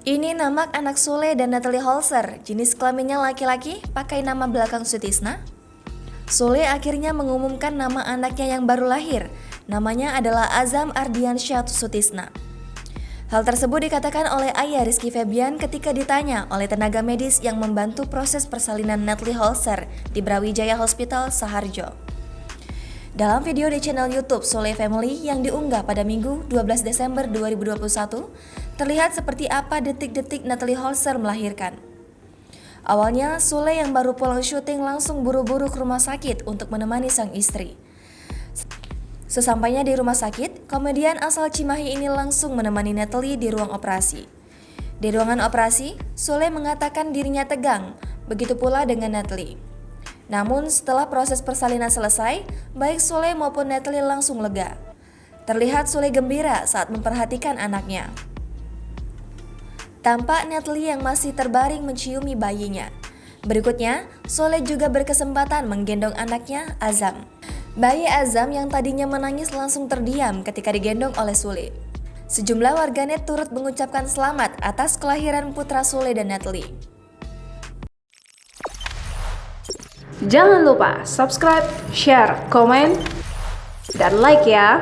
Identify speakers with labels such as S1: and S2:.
S1: Ini nama anak Sule dan Natalie Holzer, jenis kelaminnya laki-laki, pakai nama belakang Sutisna. Sule akhirnya mengumumkan nama anaknya yang baru lahir. Namanya adalah Azam Ardiansyah Sutisna. Hal tersebut dikatakan oleh ayah Rizky Febian ketika ditanya oleh tenaga medis yang membantu proses persalinan Natalie Holzer di Brawijaya Hospital, Saharjo. Dalam video di channel YouTube Sule Family yang diunggah pada Minggu 12 Desember 2021, terlihat seperti apa detik-detik Natalie Holzer melahirkan. Awalnya, Sule yang baru pulang syuting langsung buru-buru ke rumah sakit untuk menemani sang istri. Sesampainya di rumah sakit, komedian asal Cimahi ini langsung menemani Natalie di ruang operasi. Di ruangan operasi, Sule mengatakan dirinya tegang, begitu pula dengan Natalie. Namun setelah proses persalinan selesai, baik Sule maupun Natalie langsung lega. Terlihat Sule gembira saat memperhatikan anaknya. Tampak Natalie yang masih terbaring menciumi bayinya. Berikutnya, Sule juga berkesempatan menggendong anaknya, Azam. Bayi Azam yang tadinya menangis langsung terdiam ketika digendong oleh Sule. Sejumlah warganet turut mengucapkan selamat atas kelahiran putra Sule dan Natalie.
S2: Jangan lupa subscribe, share, komen, dan like ya!